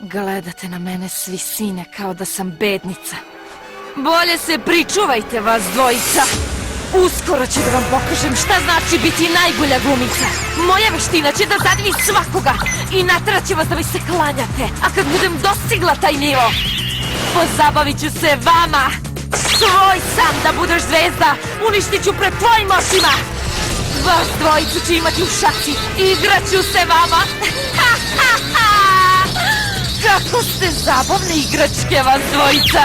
Gledate na mene s visine kao da sam bednica. Bolje se pričuvajte vas dvojica. Uskoro ću da vam pokažem šta znači biti najbolja glumica. Moja veština će da zadimi svakoga i natrat će vas da mi se klanjate. A kad budem dostigla taj nivo, pozabavit ću se vama. Svoj sam da budeš zvezda, uništit ću pred tvojim očima. Vas dvojicu ću imati u šaci i igraću se vama. Kako ste zabavne igračke vas dvojica.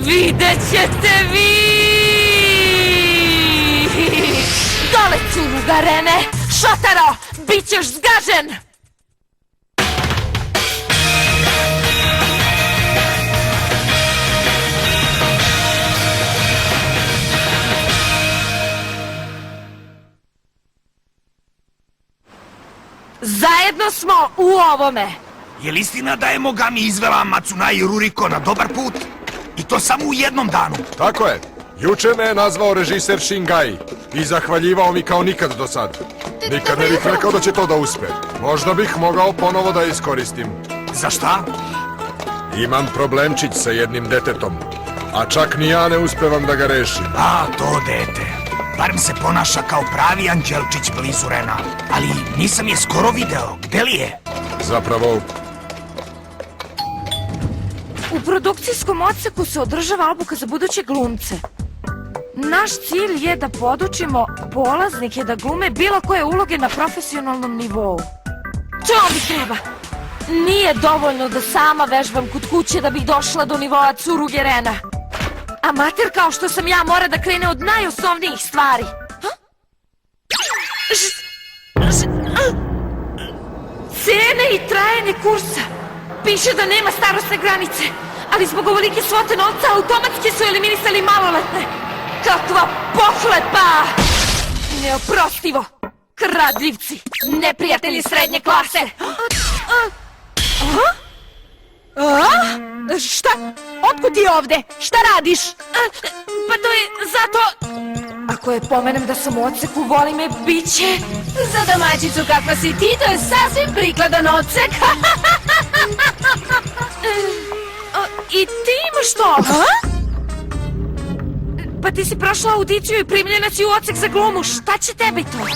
Vidjet ćete vi. Dole cuga, Rene! Šotaro! Bit ćeš zgažen! Zajedno smo u ovome! Je li istina da je Mogami izvela Matsunai Ruriko na dobar put? I to samo u jednom danu? Tako je. Juče me je nazvao režiser Shingai i zahvaljivao mi kao nikad do sad. Nikad ne bih rekao da će to da uspe. Možda bih mogao ponovo da iskoristim. Za šta? Imam problemčić sa jednim detetom, a čak ni ja ne uspevam da ga rešim. A, to dete. Barem se ponaša kao pravi anđelčić blizu Rena. Ali nisam je skoro video. Gde li je? Zapravo, U produkcijskom odseku se održava obuka za buduće glumce. Naš cilj je da podučimo polaznike da glume bilo koje uloge na profesionalnom nivou. To mi treba! Nije dovoljno da sama vežbam kod kuće da bih došla do nivoa curuge Rena. Amater kao što sam ja mora da krene od najosnovnijih stvari. Cene i trajanje kursa. Piše da nema starosne granice, ali zbog ovolike svote novca automatski su eliminisali maloletne. Kakva pohlepa! Neoprostivo! Kradljivci! Neprijatelji srednje klase! Šta? Otkud ti ovde? Šta radiš? Pa to je zato... Ako je pomenem da sam u odseku, voli me, bit će... Za domaćicu kakva si ti, to je sasvim prikladan odsek. I ti imaš to? Pa ti si prošla audiciju i primljena si u odsek za glumu. Šta će tebi to?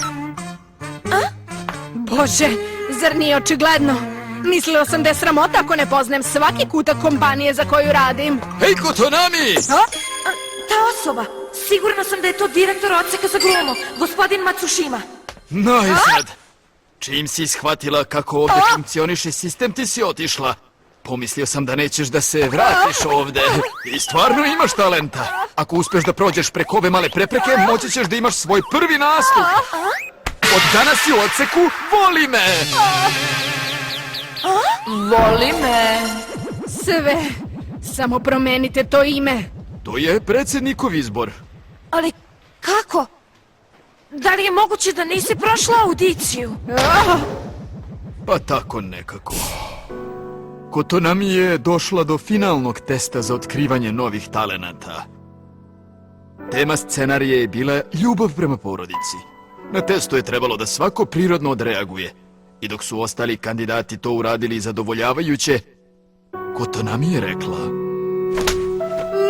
Bože, zar nije očigledno? Mislila sam da je sramota ako ne poznajem svaki kutak kompanije za koju radim. Hej, Kotonami! Ta osoba. Sigurna sam da je to direktor odseka za glumu, gospodin Matsushima. Najzad! Čim si shvatila kako ovdje funkcioniše sistem, ti si otišla. Pomislio sam da nećeš da se vratiš ovdje. I stvarno imaš talenta. Ako uspeš da prođeš preko ove male prepreke, moći ćeš da imaš svoj prvi nastup. Od danas si u odseku Voli me! Voli me. Sve. Samo promenite to ime. To je predsjednikov izbor. Ali kako? Da li je moguće da nisi prošla audiciju? Pa tako nekako. Kotonami je došla do finalnog testa za otkrivanje novih talenata. Tema scenarija je bila ljubav prema porodici. Na testu je trebalo da svako prirodno odreaguje. I dok su ostali kandidati to uradili zadovoljavajuće, Kotonami je rekla...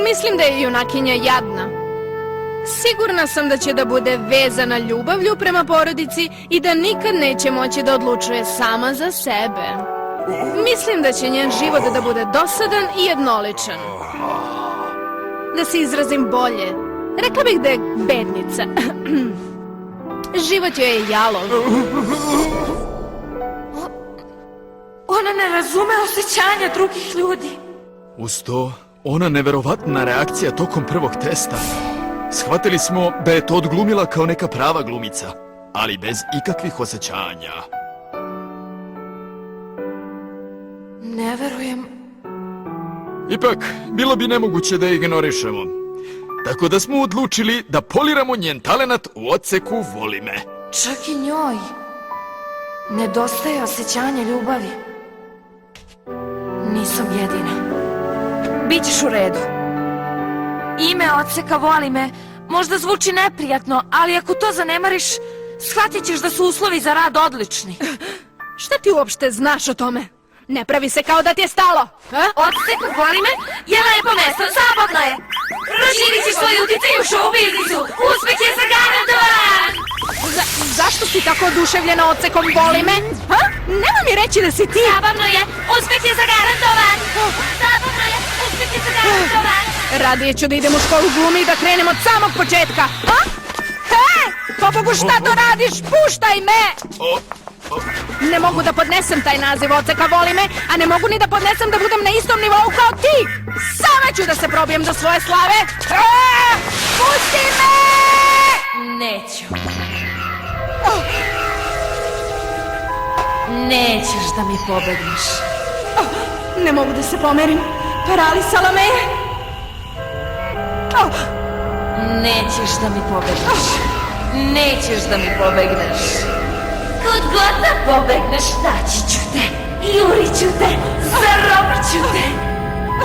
Mislim da je junakinja jadna. Sigurna sam da će da bude vezana ljubavlju prema porodici i da nikad neće moći da odlučuje sama za sebe. Mislim da će njen život da bude dosadan i jednoličan. Da se izrazim bolje, rekla bih da je bednica. Život joj je jalov. Ona ne razume osjećanja drugih ljudi. Uz to, ona neverovatna reakcija tokom prvog testa. Shvatili smo da je to odglumila kao neka prava glumica, ali bez ikakvih osjećanja. Ne verujem. Ipak, bilo bi nemoguće da je ignorišemo. Tako da smo odlučili da poliramo njen talenat u odseku Voli me. Čak i njoj nedostaje osjećanje ljubavi. Nisam jedina. Bićeš u redu. Ime odseka Voli me možda zvuči neprijatno, ali ako to zanemariš, shvatit ćeš da su uslovi za rad odlični. Šta ti uopšte znaš o tome? Ne pravi se kao da ti je stalo. A? Odsek, voli me, je lepo mesto, slobodno je. Proširit ćeš svoj uticaj u show biznisu. Uspeh je zagarantovan. Zašto si tako oduševljena odsekom voli me? Ha? Nema mi reći da si ti. Zabavno je, uspeh je zagarantovan. Zabavno je, uspeh je zagarantovan. Radije ću da idem u školu glumi i da krenem od samog početka. A? Hej! Pobogu, šta to radiš? Puštaj me! Ne mogu da podnesem taj naziv odseka voli me, a ne mogu ni da podnesem da budem na istom nivou kao ti! Sama ću da se probijem do svoje slave! Pusti me! Neću. Nećeš da mi pobegneš. Ne mogu da se pomerim. Paralisala me je. Nećeš da mi pobegneš. Nećeš da mi pobegneš. Kud god da pobegneš, naći ću te. Jurit ću te. Zarobit ću te.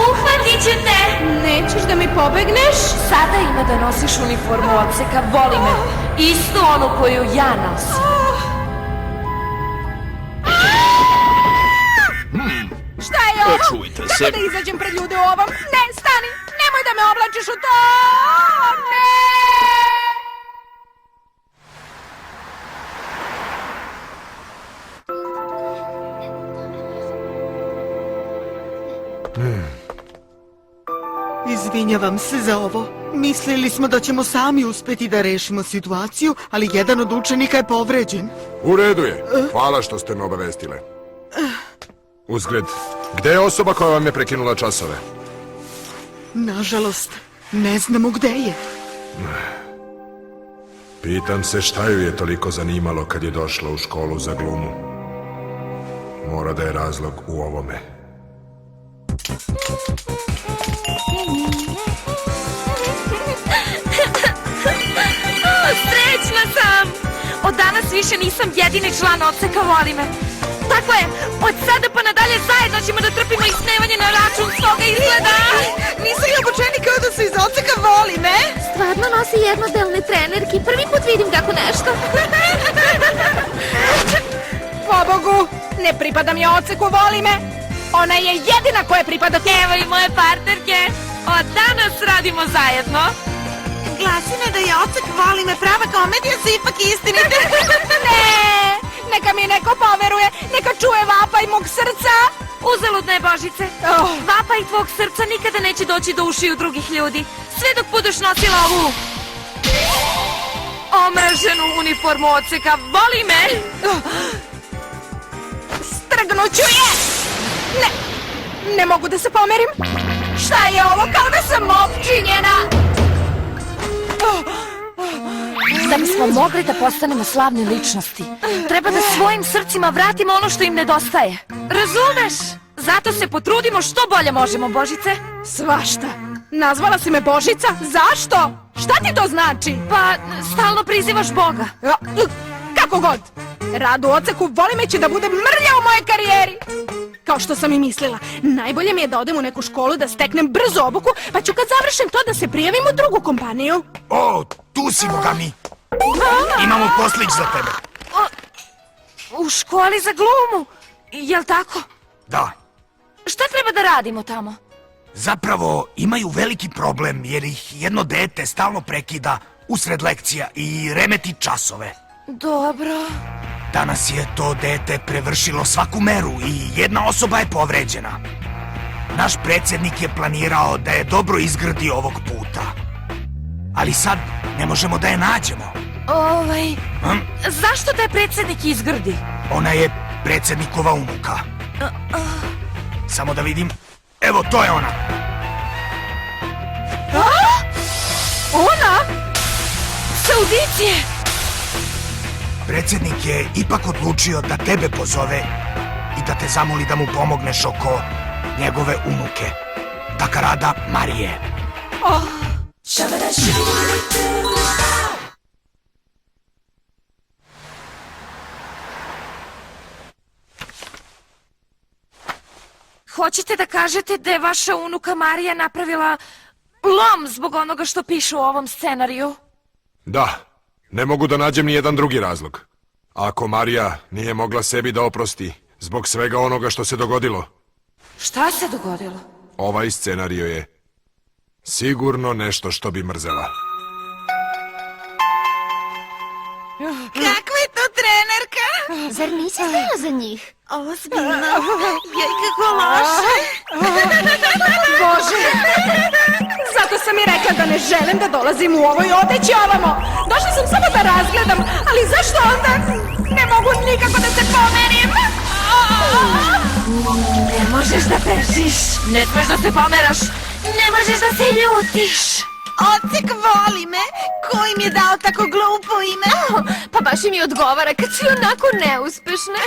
Uhvatit ću te. Nećeš da mi pobegneš? Sada ima da nosiš uniformu odseka, voli me. Istu onu koju ja nosim. Šta je ovo? Čujte Kako se. da izađem pred ljude u ovom? Ne, stani! Nemoj da me oblačiš u to! Ne! Izvinjavam se za ovo. Mislili smo da ćemo sami uspeti da rešimo situaciju, ali jedan od učenika je povređen. U redu je. Hvala što ste me obavestile. Uzgled, gde je osoba koja vam je prekinula časove? Nažalost, ne znamo gde je. Pitam se šta ju je toliko zanimalo kad je došla u školu za glumu. Mora da je razlog u ovome. Srećna sam! Od danas više nisam jedini član odseka, voli me. Tako je, od sada pa nadalje zajedno ćemo da trpimo ismevanje na račun svoga izgleda. Nisu li obučeni kao da su iz odseka voli me? Stvarno nosi jednodelne trenerki. Prvi put vidim tako nešto. Pobogu, ne pripadam ja odseku voli me. Ona je jedina koja pripada ti. Evo i moje partnerke, od danas radimo zajedno. Glasi me da je odsek voli me prava komedija su ipak istinite. Ne! Neka mi neko poveruje, neka čuje vapaj mog srca. Uzaludne Božice, vapaj tvog srca nikada neće doći do ušiju drugih ljudi. Sve dok budeš nosila ovu omraženu uniformu odseka, voli me. Strgnuću je! Ne mogu da se pomerim. Šta je ovo, kao da sam opčinjena? Da bismo mogli da postanemo slavne ličnosti, treba da svojim srcima vratimo ono što im nedostaje. Razumeš? Zato se potrudimo što bolje možemo, Božice. Svašta. Nazvala si me Božica? Zašto? Šta ti to znači? Pa, stalno prizivaš Boga. Kako god. Rad u odseku voli me će da bude mrlja u mojoj karijeri. Kao što sam i mislila, najbolje mi je da odem u neku školu da steknem brzo obuku, pa ću kad završim to da se prijavim u drugu kompaniju. O, tu si, boga mi. Imamo poslić za tebe. U školi za glumu, jel tako? Da. Šta treba da radimo tamo? Zapravo, imaju veliki problem jer ih jedno dete stalno prekida usred lekcija i remeti časove. Dobro. Danas je to dete prevršilo svaku meru i jedna osoba je povređena. Naš predsjednik je planirao da je dobro izgradi ovog puta. Ali sad ne možemo da je nađemo. Zašto taj predsjednik izgrdi? Ona je predsjednikova unuka. Samo da vidim. Evo, to je ona. Ona? Saudicije! Predsjednik je ipak odlučio da tebe pozove i da te zamoli da mu pomogneš oko njegove unuke, Takarada Marije. Hoćete da kažete da je vaša unuka Marija napravila lom zbog onoga što piše u ovom scenariju? Da, ne mogu da nađem ni jedan drugi razlog. Ako Marija nije mogla sebi da oprosti, Zbog svega onoga što se dogodilo. Šta se dogodilo? Ovaj scenario je sigurno nešto što bi mrzela. Kakva je to trenerka? Zar nisi znala za njih? Ozbiljno. Joj, kako loše. Bože! Zato sam i rekla da ne želim da dolazim u ovoj odeći ovamo. Došla sam samo da razgledam, ali zašto onda ne mogu nikako da se pomerim? Ne možeš da bežiš, ne smeš da se pomeraš, ne možeš da se ljutiš. Ocek voli me. Ko im je dao tako glupo ime? Pa baš im i odgovara kad si onako neuspešna.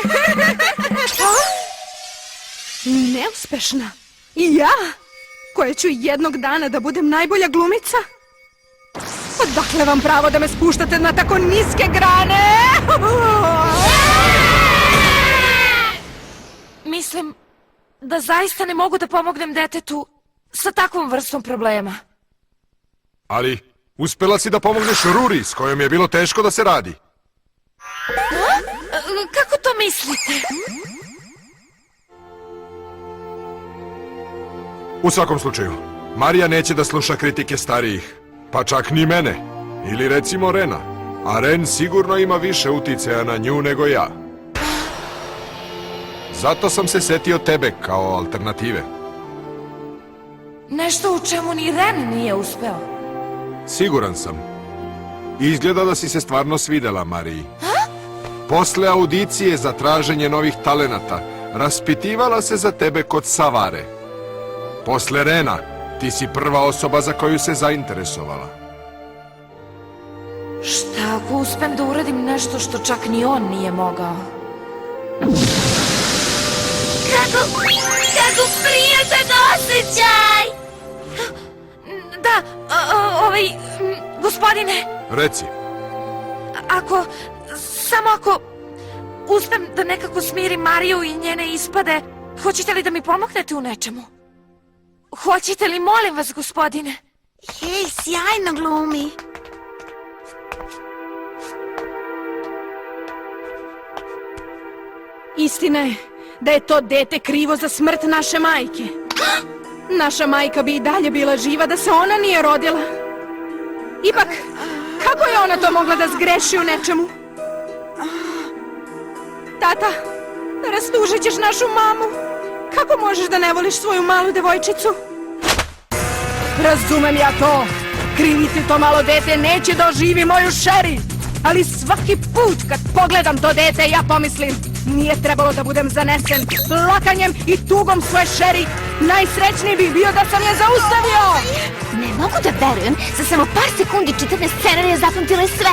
Neuspešna? I ja? Koja ću jednog dana da budem najbolja glumica? Odakle vam pravo da me spuštate na tako niske grane? Mislim da zaista ne mogu da pomognem detetu sa takvom vrstom problema. Ali uspela si da pomogneš Ruri, s kojom je bilo teško da se radi. Kako to mislite? U svakom slučaju, Marija neće da sluša kritike starijih, pa čak ni mene, ili recimo Rena, a Ren sigurno ima više uticaja na nju nego ja. Zato sam se setio tebe kao alternative. Nešto u čemu ni Ren nije uspeo. Siguran sam. Izgleda da si se stvarno svidela Mariji. Posle audicije za traženje novih talenata, raspitivala se za tebe kod Savare. Posle Rena, ti si prva osoba za koju se zainteresovala. Šta ako uspem da uradim nešto što čak ni on nije mogao? Kako prijatan osjećaj! Da, gospodine, Reci, samo ako uspem da nekako smirim Mariju i njene ispade, hoćete li da mi pomognete u nečemu? Hoćete li, molim vas, gospodine? Hej, sjajno glumi. Istina je da je to dete krivo za smrt naše majke. Naša majka bi i dalje bila živa da se ona nije rodila. Ipak, kako je ona to mogla da zgreši u nečemu? Tata, rastužit ćeš našu mamu. Kako možeš da ne voliš svoju malu devojčicu? Razumem ja to. Kriviti to malo dete neće da oživi moju Šeri. Ali svaki put kad pogledam to dete, ja pomislim, nije trebalo da budem zanesen plakanjem i tugom svoje Šeri. Najsrećniji bih bio da sam je zaustavio. Ne mogu da verujem, za samo par sekundi čitane scenarije zapamtila je sve.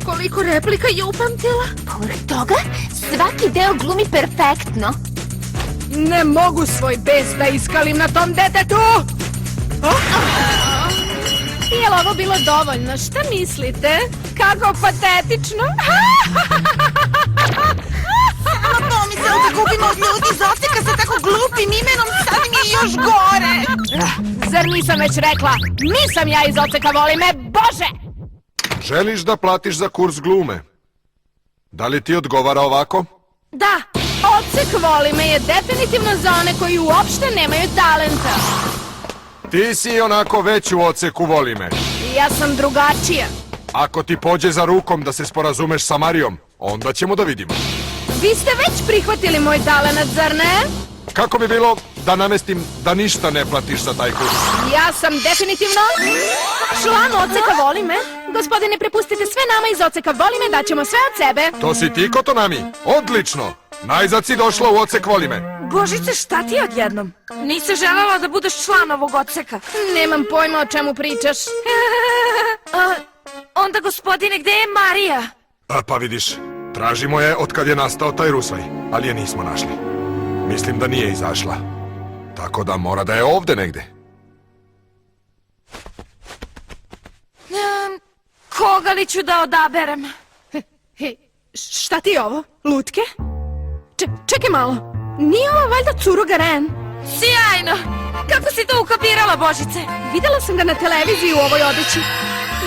Koliko replika je upamtila? Povrh toga, svaki deo glumi perfektno. Ne mogu svoj bes da iskalim na tom detetu! Je li ovo bilo dovoljno? Šta mislite? Kako patetično! Samo pomisao da gubimo od ljudi iz Oceka sa tako glupim imenom, sad mi je još gore. Zar nisam već rekla? Nisam ja iz Oceka, voli me, Bože! želiš da platiš za kurs glume? Da li ti odgovara ovako? Da, Ocek voli me je definitivno za one koji uopšte nemaju talenta. Ti si onako već u Oceku voli me. Ja sam drugačija. Ako ti pođe za rukom da se sporazumeš sa Marijom, onda ćemo da vidimo. Vi ste već prihvatili moj talenat, zar ne? Kako bi bilo da namestim da ništa ne platiš za taj kurs? Ja sam definitivno član Oceka voli me. Gospodine, prepustite sve nama iz Oceka voli me, daćemo sve od sebe. To si ti, Kotonami? Odlično! Najzad si došla u Ocek voli me. Božice, šta ti odjednom? Nisi želela da budeš član ovog odseka? Nemam pojma o čemu pričaš. Onda, gospodine, gde je Marija? Pa vidiš, tražimo je od kad je nastao taj rusvaj, ali je nismo našli. Mislim da nije izašla. Tako da mora da je ovde negde. Koga li ću da odaberem? Hej, šta ti je ovo? Lutke? Čekaj malo. Nije ovo valjda curuga Ren? Sjajno! Kako si to ukapirala, Božice? Videla sam ga na televiziji u ovoj odeći.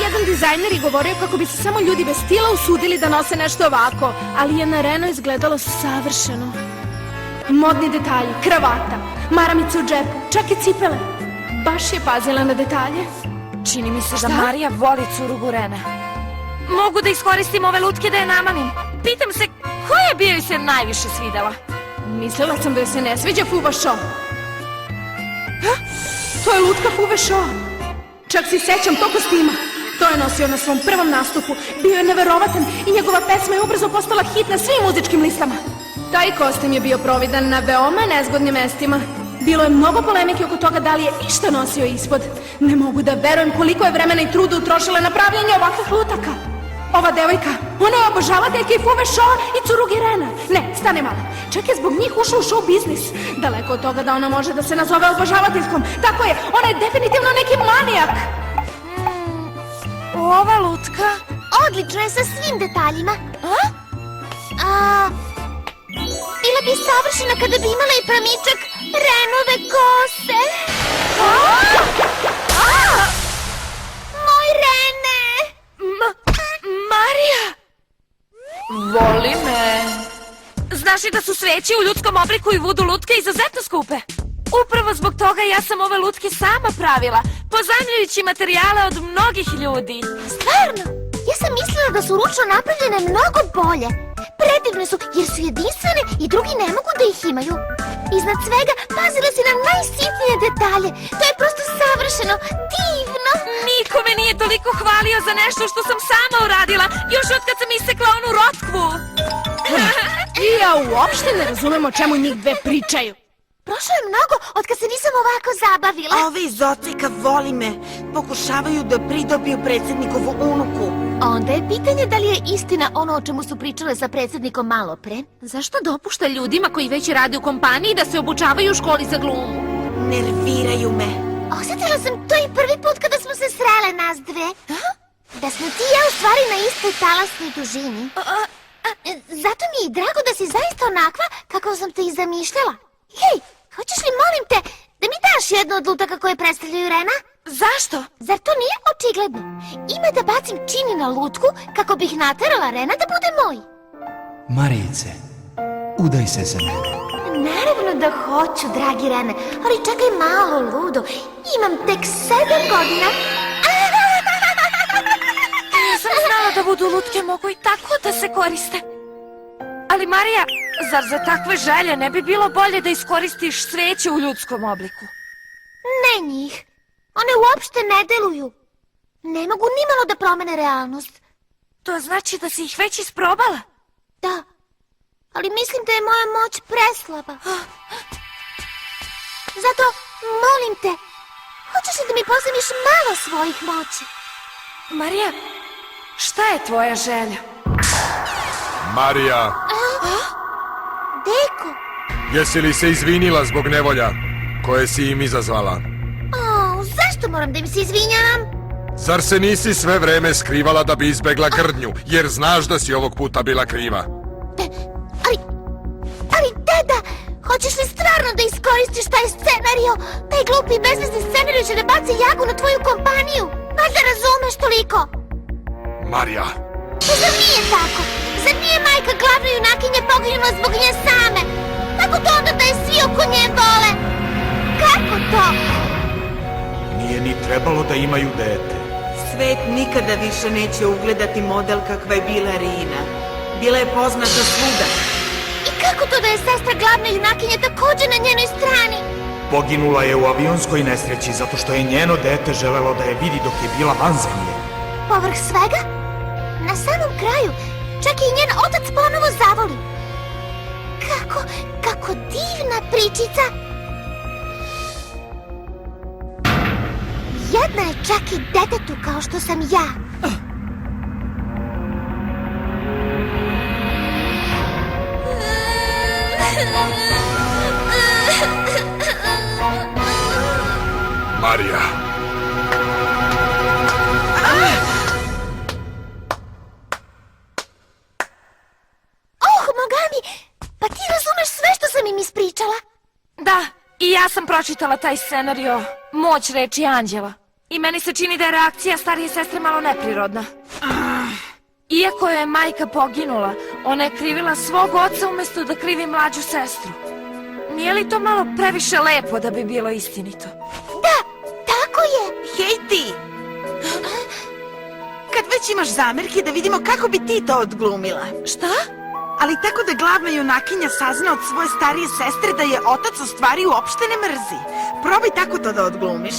jedan dizajner je govorio kako bi se samo ljudi bez stila usudili da nose nešto ovako, ali je na Reno izgledalo savršeno. Modni detalji, kravata, maramice u džepu, čak i cipele. Baš je pazila na detalje. Čini mi se da Marija voli curugu Rena. Mogu da iskoristim ove lutke da je namanim. Pitam se, koja bi joj se najviše svidela? Mislila sam da joj se ne sviđa Fuva Šo. To je lutka Fuve Šo. Čak se sećam tog kostima. To je nosio na svom prvom nastupu. Bio je neverovatan i njegova pesma je ubrzo postala hit na svim muzičkim listama. Taj kostim je bio providan na veoma nezgodnim mestima. Bilo je mnogo polemike oko toga da li je išta nosio ispod. Ne mogu da verujem koliko je vremena i truda utrošila na pravljanje ovakvih lutaka. Ova devojka, ona je obožavateljka i Fuve Šo i curugi Rena. Ne, stane malo. Čak je zbog njih ušla u show biznis. Daleko od toga da ona može da se nazove obožavateljkom. Tako je, ona je definitivno neki manijak. Ova lutka? Odlično je sa svim detaljima. Bila bi savršena kada bi imala i pramičak Renove kose. Moj Rene! Marija! Voli me. Znaš li da su sveće u ljudskom obliku i vudu lutke izuzetno skupe? Upravo zbog toga ja sam ove lutke sama pravila, pozajmljujući materijale od mnogih ljudi. Stvarno? Ja sam mislila da su ručno napravljene mnogo bolje. Predivne su jer su jedinstvene i drugi ne mogu da ih imaju. Iznad svega pazila si na najsitnije detalje. To je prosto savršeno, divno. Niko me nije toliko hvalio za nešto što sam sama uradila, još od kad sam isekla onu rotkvu. I ja uopšte ne razumem o čemu njih dve pričaju. Prošlo je mnogo od kad se nisam ovako zabavila. Ove iz Oceka voli me. Pokušavaju da pridobiju predsjednikovu unuku. Onda je pitanje da li je istina ono o čemu su pričale sa predsjednikom malo pre. Zašto dopušta ljudima koji već rade u kompaniji da se obučavaju u školi za glumu? Nerviraju me. Osjetila sam to i prvi put kada smo se srele nas dve. Da smo ti i ja u stvari na istoj talasnoj dužini. Zato mi je i drago da si zaista onakva kako sam te i zamišljala. Hej, hoćeš li, molim te, da mi daš jednu od lutaka koje predstavljaju Rena? Zašto? Zar to nije očigledno? Ima da bacim čini na lutku kako bih naterala Rena da bude moj. Marice, udaj se za mene. Naravno da hoću, dragi Rene, ali čekaj malo, ludo. Imam tek 7 godina. Nisam znala da vudu lutke mogu i tako da se koriste. Ali Marija, zar za takve želje ne bi bilo bolje da iskoristiš sveće u ljudskom obliku? Ne njih. One uopšte ne deluju. Ne mogu nimalo da promene realnost. To znači da si ih već isprobala? Da, ali mislim da je moja moć preslaba. Zato, molim te, hoćeš li da mi pozemiš malo svojih moći? Marija, šta je tvoja želja? Marija, Deko, jesi li se izvinila zbog nevolja koje si im izazvala? zašto moram da im se izvinjavam? Zar se nisi sve vreme skrivala da bi izbegla grdnju, jer znaš da si ovog puta bila kriva? Ali deda, hoćeš li stvarno da iskoristiš taj scenario? Taj glupi i besmisni scenario će da baci ljagu na tvoju kompaniju. Valjda razumeš toliko. Marija, Zar nije tako? Zar nije majka glavne junakinje poginula zbog nje same? Kako to onda da je svi oko nje vole? Kako to? Nije ni trebalo da imaju dete. Svet nikada više neće ugledati model kakva je bila Rina. Bila je poznata svuda. I kako to da je sestra glavne junakinje također na njenoj strani? Poginula je u avionskoj nesreći zato što je njeno dete želelo da je vidi dok je bila van zemlje. Povrh svega, na samom kraju, čak i njen otac ponovo zavoli. Kako divna pričica. Jedna je čak i detetu kao što sam ja. Marija. Mogami, pa ti razumeš sve što sam im ispričala? Da, i ja sam pročitala taj scenario Moć reči anđela. I meni se čini da je reakcija starije sestre malo neprirodna. Iako je majka poginula, ona je krivila svog oca umjesto da krivi mlađu sestru. Nije li to malo previše lepo da bi bilo istinito? Da, tako je. Hej ti! Kad već imaš zamerke, da vidimo kako bi ti to odglumila. Šta? Ali tako da glavna junakinja sazna od svoje starije sestre da je otac u stvari uopšte ne mrzi. Probaj tako to da odglumiš.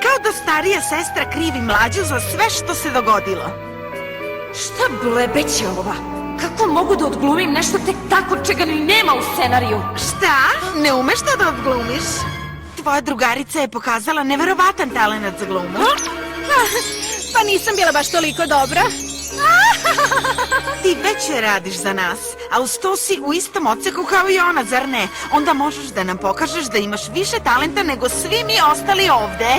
Kao da starija sestra krivi mlađu za sve što se dogodilo. Šta blebeće ova? Kako mogu da odglumim nešto tek tako čega ni nema u scenariju? Šta? Ne umeš to da odglumiš? Tvoja drugarica je pokazala neverovatan talenat za glumu. Pa nisam bila baš toliko dobra. Ti već radiš za nas, a uz to si u istom odseku kao i ona, zar ne? Onda možeš da nam pokažeš da imaš više talenta nego svi mi ostali ovde.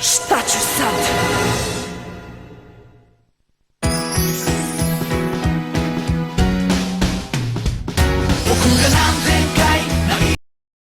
Šta ću sad? Okuda nam